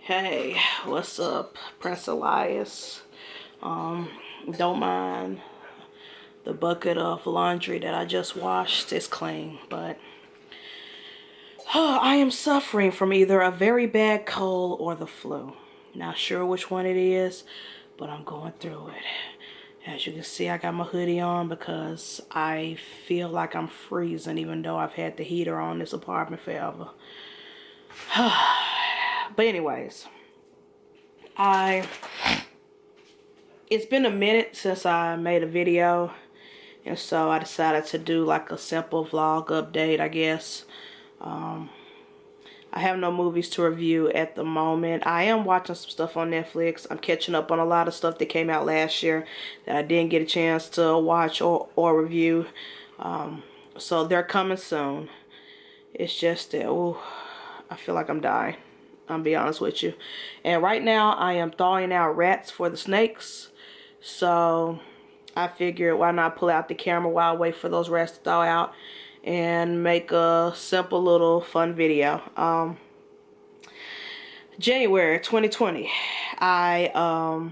Hey, what's up, Prince Elias? Don't mind the bucket of laundry that I just washed. It's clean, but I am suffering from either a very bad cold or the flu. Not sure which one it is, but I'm going through it. As you can see, I got my hoodie on because I feel like I'm freezing even though I've had the heater on this apartment forever. But anyways, it's been a minute since I made a video, and so I decided to do like a simple vlog update, I guess. I have no movies to review at the moment. I am watching some stuff on Netflix. I'm catching up on a lot of stuff that came out last year that I didn't get a chance to watch or review. So they're coming soon. It's just that, ooh, I feel like I'm dying. I'll be honest with you. And right now I am thawing out rats for the snakes. So I figured why not pull out the camera while I wait for those rats to thaw out and make a simple little fun video. January 2020, I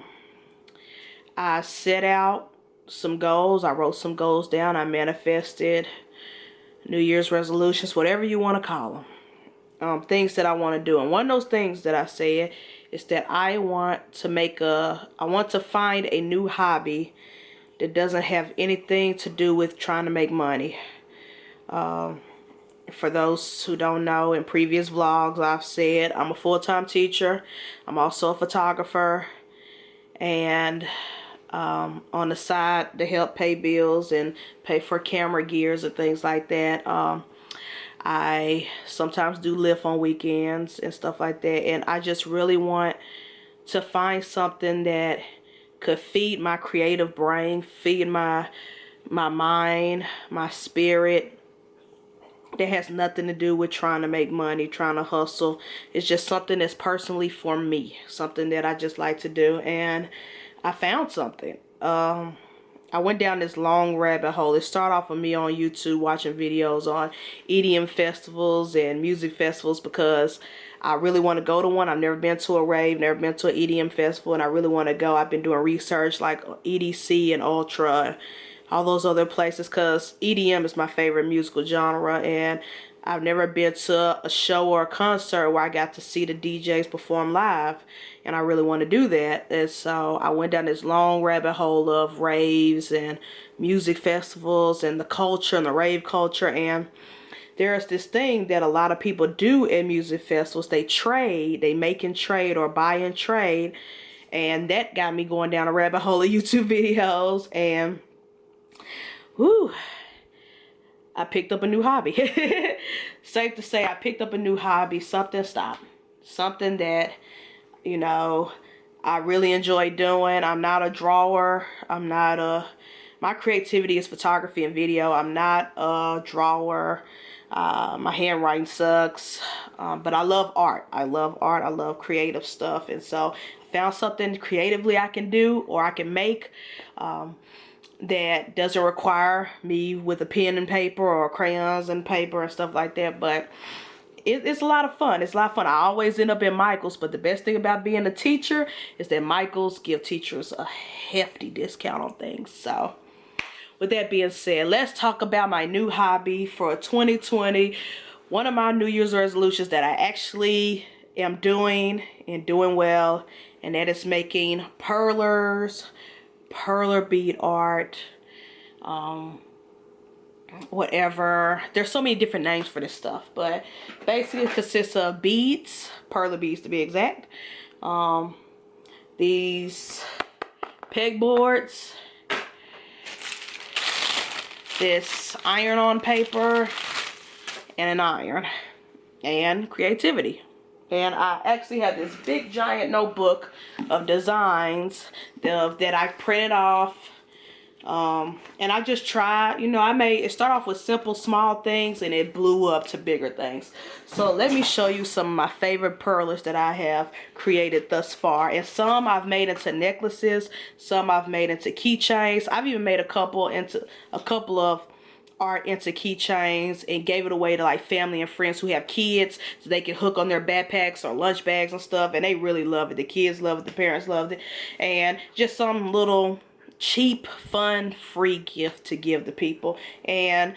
set out some goals. I wrote some goals down. I manifested New Year's resolutions, whatever you want to call them. Things that I want to do. And one of those things that I said is that I want to find a new hobby that doesn't have anything to do with trying to make money. For those who don't know, in previous vlogs I've said I'm a full-time teacher. I'm also a photographer, and on the side to help pay bills and pay for camera gears and things like that, I sometimes do Lyft on weekends and stuff like that, and I just really want to find something that could feed my creative brain, feed my mind, my spirit, that has nothing to do with trying to make money, trying to hustle. It's just something that's personally for me, something that I just like to do, and I found something. I went down this long rabbit hole. It started off with me on YouTube watching videos on EDM festivals and music festivals because I really want to go to one. I've never been to a rave, never been to an EDM festival, and I really want to go. I've been doing research like EDC and Ultra, all those other places, because EDM is my favorite musical genre, and I've never been to a show or a concert where I got to see the DJs perform live, and I really want to do that. And so I went down this long rabbit hole of raves and music festivals and the culture and the rave culture. And there's this thing that a lot of people do at music festivals. They trade, they make and trade or buy and trade, and that got me going down a rabbit hole of YouTube videos. And whew, I picked up a new hobby. Safe to say I picked up a new hobby, something that, you know, I really enjoy doing. I'm not a drawer. My creativity is photography and video. I'm not a drawer. My handwriting sucks. But I love art. I love creative stuff. And so I found something creatively I can do or I can make. That doesn't require me with a pen and paper or crayons and paper and stuff like that, but it's a lot of fun. It's a lot of fun. I always end up in Michael's, but the best thing about being a teacher is that Michael's give teachers a hefty discount on things. So with that being said, let's talk about my new hobby for 2020. One of my New Year's resolutions that I actually am doing and doing well, and that is making Perler bead art, whatever. There's so many different names for this stuff, but basically it consists of beads, Perler beads to be exact, these pegboards, this iron-on paper, and an iron, and creativity. And I actually have this big giant notebook of designs that I printed off. And I just tried, you know, it start off with simple small things and it blew up to bigger things. So let me show you some of my favorite perlers that I have created thus far. And some I've made into necklaces, some I've made into keychains. I've even made a couple of art into keychains and gave it away to like family and friends who have kids so they can hook on their backpacks or lunch bags and stuff, and they really love it. The kids love it, the parents loved it, and just some little cheap, fun, free gift to give to people. And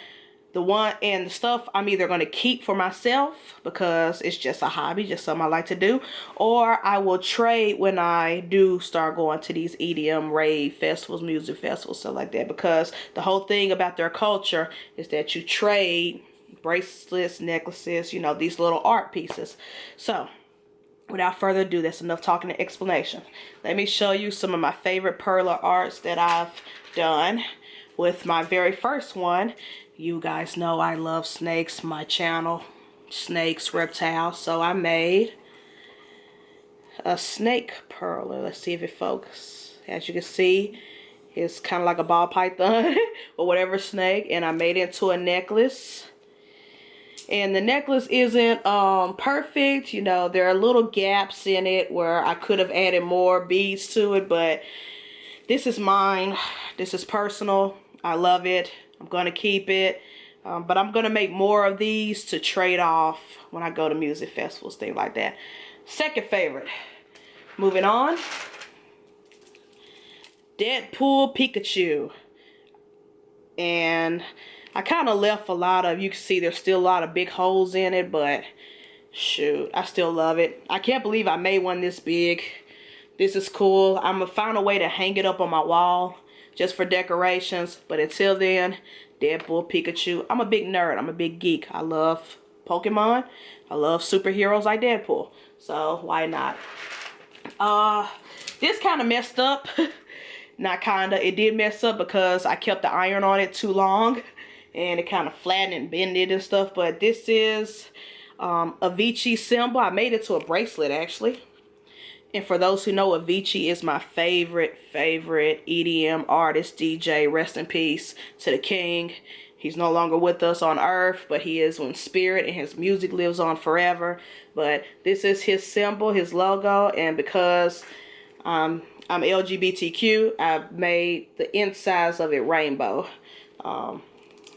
the stuff I'm either going to keep for myself because it's just a hobby, just something I like to do, or I will trade when I do start going to these EDM rave festivals, music festivals, stuff like that, because the whole thing about their culture is that you trade bracelets, necklaces, you know, these little art pieces. So without further ado, that's enough talking and explanation. Let me show you some of my favorite Perler arts that I've done. With my very first one, you guys know I love snakes, my channel, snakes, reptiles. So I made a snake perler. Let's see if it focuses. As you can see, it's kind of like a ball python or whatever snake, and I made it into a necklace. And the necklace isn't perfect, you know, there are little gaps in it where I could have added more beads to it, but this is mine. This is personal. I love it. I'm going to keep it. But I'm going to make more of these to trade off when I go to music festivals, things like that. Second favorite. Moving on. Deadpool Pikachu. And I kind of left a lot of, you can see there's still a lot of big holes in it, but shoot, I still love it. I can't believe I made one this big. This is cool. I'm going to find a way to hang it up on my wall just for decorations. But until then, Deadpool Pikachu. I'm a big nerd. I'm a big geek. I love Pokemon. I love superheroes like Deadpool. So why not? This kind of messed up. Not kinda. It did mess up because I kept the iron on it too long. And it kind of flattened and bended and stuff. But this is Avicii symbol. I made it to a bracelet actually. And for those who know, Avicii is my favorite EDM artist, DJ. Rest in peace to the king. He's no longer with us on earth, but he is in spirit and his music lives on forever. But this is his symbol, his logo, and because I'm LGBTQ, I made the insides of it rainbow.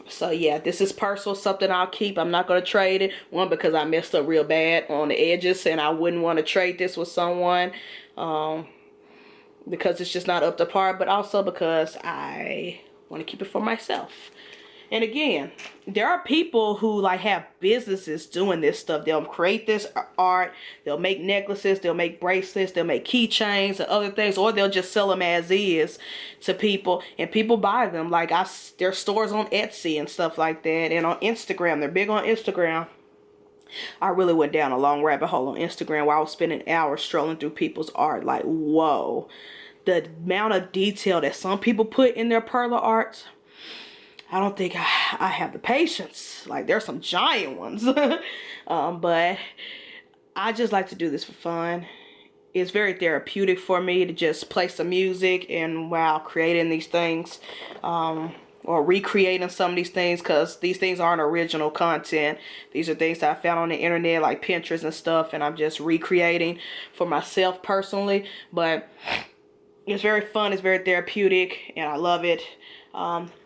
So yeah, this is personal, something I'll keep. I'm not going to trade it. One, because I messed up real bad on the edges and I wouldn't want to trade this with someone because it's just not up to par. But also because I want to keep it for myself. And again, there are people who like have businesses doing this stuff. They'll create this art, they'll make necklaces, they'll make bracelets, they'll make keychains and other things, or they'll just sell them as is to people, and people buy them. Like there's stores on Etsy and stuff like that, and on Instagram. They're big on Instagram. I really went down a long rabbit hole on Instagram where I was spending hours strolling through people's art. Like, whoa, the amount of detail that some people put in their Perler arts. I don't think I have the patience. Like, there's some giant ones. But I just like to do this for fun. It's very therapeutic for me to just play some music and while creating these things. Or recreating some of these things, because these things aren't original content. These are things that I found on the internet, like Pinterest and stuff, and I'm just recreating for myself personally. But it's very fun, it's very therapeutic, and I love it.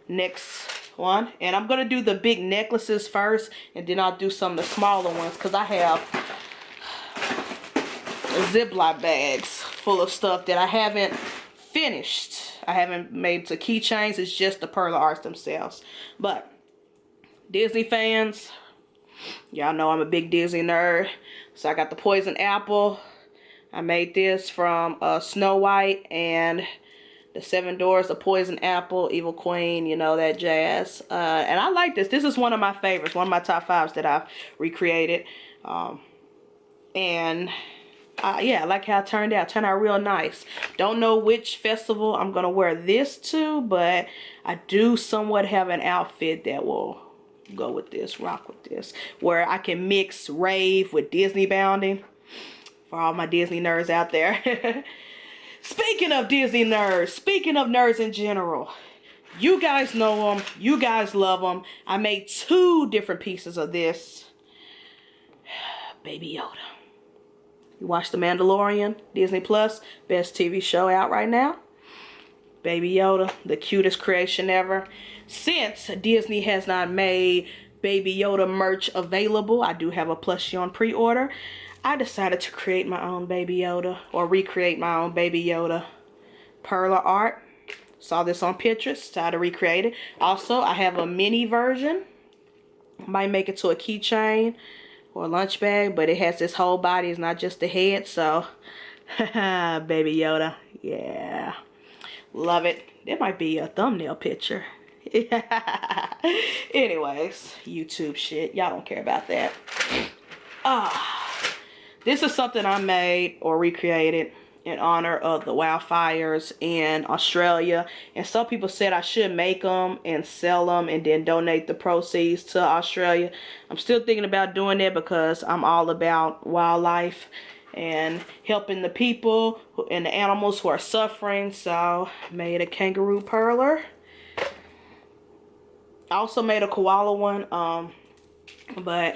Next one, and I'm gonna do the big necklaces first, and then I'll do some of the smaller ones, because I have Ziploc bags full of stuff that I haven't finished. I haven't made to keychains. It's just the Perler arts themselves. But Disney fans, y'all know I'm a big Disney nerd. So I got the poison apple. I made this from Snow White and the Seven Doors, the poison apple, Evil Queen, you know, that jazz. And I like this. This is one of my favorites, one of my top 5s that I've recreated. Yeah, I like how it turned out. It turned out real nice. Don't know which festival I'm going to wear this to, but I do somewhat have an outfit that will go with this, rock with this, where I can mix rave with Disney bounding for all my Disney nerds out there. Speaking of Disney nerds, speaking of nerds in general, you guys know them, you guys love them. I made 2 different pieces of this. Baby Yoda. You watch The Mandalorian, Disney Plus, best TV show out right now. Baby Yoda, the cutest creation ever. Since Disney has not made Baby Yoda merch available, I do have a plushie on pre-order. I decided to create my own Baby Yoda, or recreate my own Baby Yoda Perler art. Saw this on Pinterest, decided to recreate it. Also, I have a mini version. Might make it to a keychain or a lunch bag, but it has this whole body, it's not just the head. So Baby Yoda, yeah, love it. It might be a thumbnail picture. Anyways, YouTube shit, y'all don't care about that. This is something I made or recreated in honor of the wildfires in Australia, and some people said I should make them and sell them and then donate the proceeds to Australia. I'm still thinking about doing that because I'm all about wildlife and helping the people and the animals who are suffering. So I made a kangaroo perler. I also made a koala one, but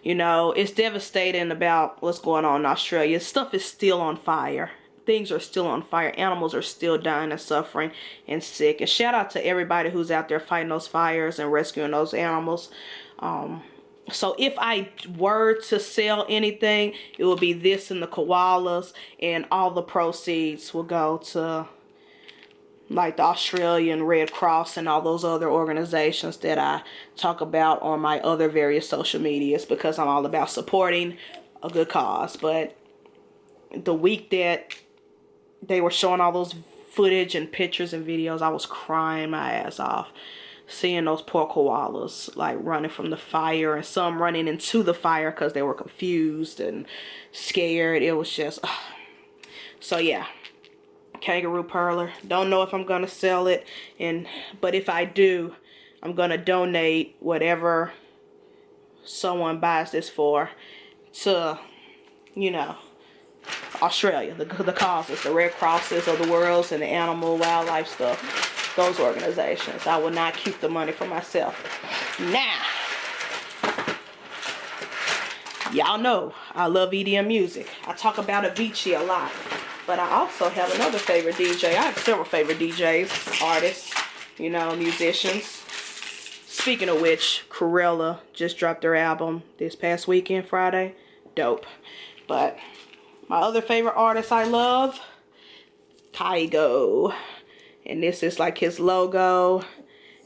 you know, it's devastating about what's going on in Australia. Stuff is still on fire. Things are still on fire. Animals are still dying and suffering and sick. And shout out to everybody who's out there fighting those fires and rescuing those animals. So if I were to sell anything, it would be this and the koalas, and all the proceeds will go to like the Australian Red Cross and all those other organizations that I talk about on my other various social medias, because I'm all about supporting a good cause. But the week that they were showing all those footage and pictures and videos, I was crying my ass off seeing those poor koalas like running from the fire, and some running into the fire because they were confused and scared. It was just so yeah, kangaroo perler. Don't know if I'm gonna sell it, but if I do, I'm gonna donate whatever someone buys this for to, you know, Australia, the causes, the Red Crosses of the world, and the animal wildlife stuff, those organizations. I will not keep the money for myself. Now, y'all know I love EDM music. I talk about Avicii a lot. But I also have another favorite DJ. I have several favorite DJs, artists, you know, musicians. Speaking of which, Cruella just dropped their album this past weekend, Friday. Dope. But my other favorite artist I love, Kygo. And this is like his logo.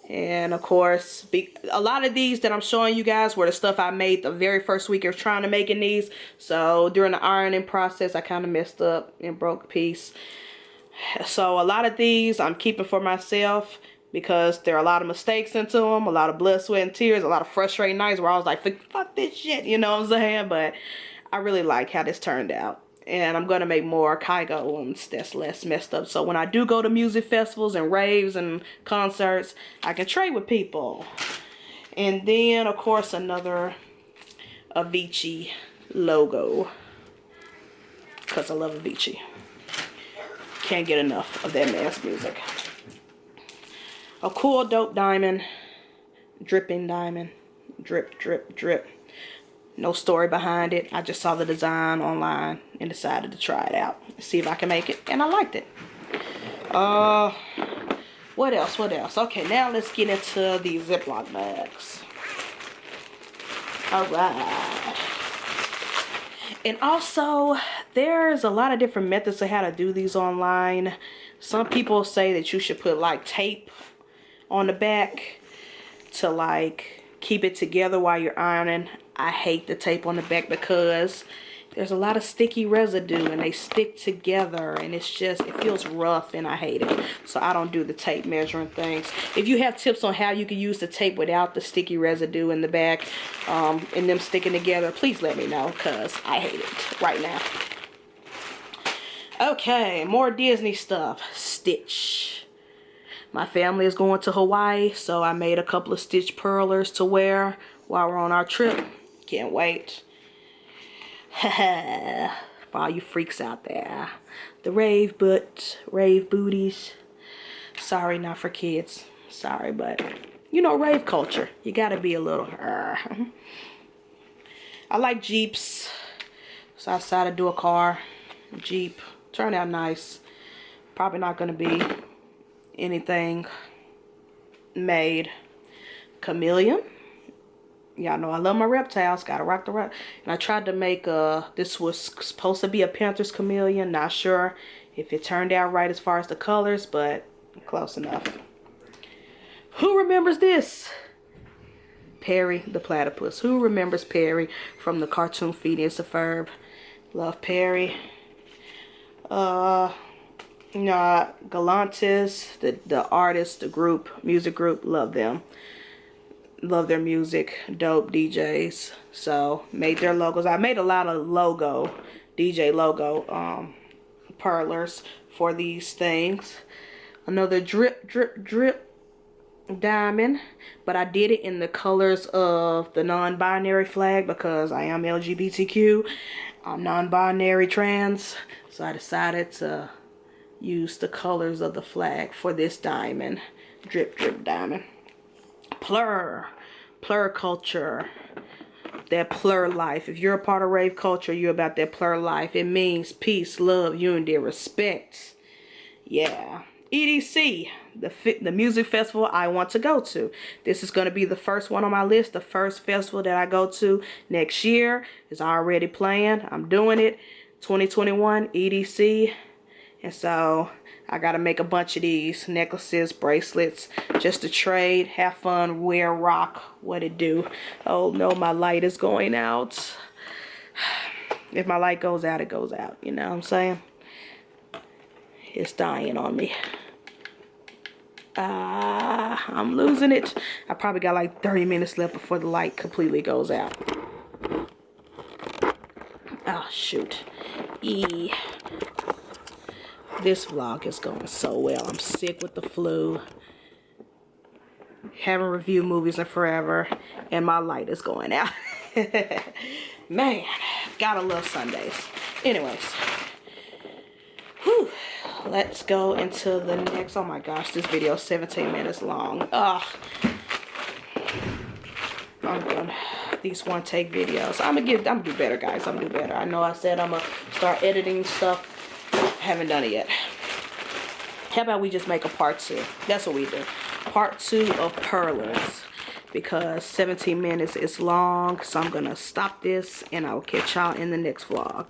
And of course, a lot of these that I'm showing you guys were the stuff I made the very first week of trying to making these. So during the ironing process, I kind of messed up and broke a piece. So a lot of these I'm keeping for myself because there are a lot of mistakes into them, a lot of blood, sweat, and tears, a lot of frustrating nights where I was like, fuck this shit, you know what I'm saying? But I really like how this turned out. And I'm going to make more Kygo ones that's less messed up. So when I do go to music festivals and raves and concerts, I can trade with people. And then, of course, another Avicii logo. Because I love Avicii. Can't get enough of that man's music. A cool, dope diamond. Dripping diamond. Drip, drip, drip. No story behind it. I just saw the design online and decided to try it out. See if I can make it. And I liked it. What else? What else? Okay, now let's get into these Ziploc bags. Alright. And also, there's a lot of different methods of how to do these online. Some people say that you should put like tape on the back to like keep it together while you're ironing. I hate the tape on the back because there's a lot of sticky residue and they stick together and it's just, it feels rough and I hate it. So I don't do the tape measuring things. If you have tips on how you can use the tape without the sticky residue in the back and them sticking together, please let me know because I hate it right now. Okay, more Disney stuff. Stitch. My family is going to Hawaii, so I made a couple of Stitch perlers to wear while we're on our trip. Can't wait. For all you freaks out there. The rave booties. Sorry, not for kids. Sorry, but you know, rave culture. You gotta be a little. I like Jeeps. So I decided to do a car. Jeep. Turned out nice. Probably not gonna be anything made. Chameleon. Y'all know I love my reptiles. Gotta rock the rock. And I tried to make this was supposed to be a Panther's chameleon. Not sure if it turned out right as far as the colors, but close enough. Who remembers this? Perry the platypus. Who remembers Perry from the cartoon Phineas and Ferb? Love Perry. Galantis, the artist, the group, music group, love them. Love their music, dope DJs. So made their logos. I made a lot of DJ logo Perlers for these things. Another drip diamond, but I did it in the colors of the non-binary flag because I am LGBTQ. I'm non-binary trans, so I decided to use the colors of the flag for this diamond. Drip diamond. Plur culture, that plur life. If you're a part of rave culture, you're about that plur life. It means peace, love, unity, respect. Yeah. EDC, the music festival I want to go to. This is going to be the first one on my list. The first festival that I go to next year is already planned. I'm doing it. 2021 EDC. And so I got to make a bunch of these necklaces, bracelets, just to trade, have fun, wear, rock, what it do. Oh no, my light is going out. If my light goes out, it goes out. You know what I'm saying? It's dying on me. I'm losing it. I probably got like 30 minutes left before the light completely goes out. Oh, shoot. This vlog is going so well. I'm sick with the flu. Haven't reviewed movies in forever. And my light is going out. Man, gotta love Sundays. Anyways. Whew. Let's go into the next. Oh my gosh, this video is 17 minutes long. Ugh. I'm doing these one take videos. I'm gonna do better, guys. I'm gonna do better. I know I said I'm gonna start editing stuff. Haven't done it yet. How about we just make a part 2? That's what we do. Part 2 of Perlers. Because 17 minutes is long. So I'm gonna stop this and I'll catch y'all in the next vlog.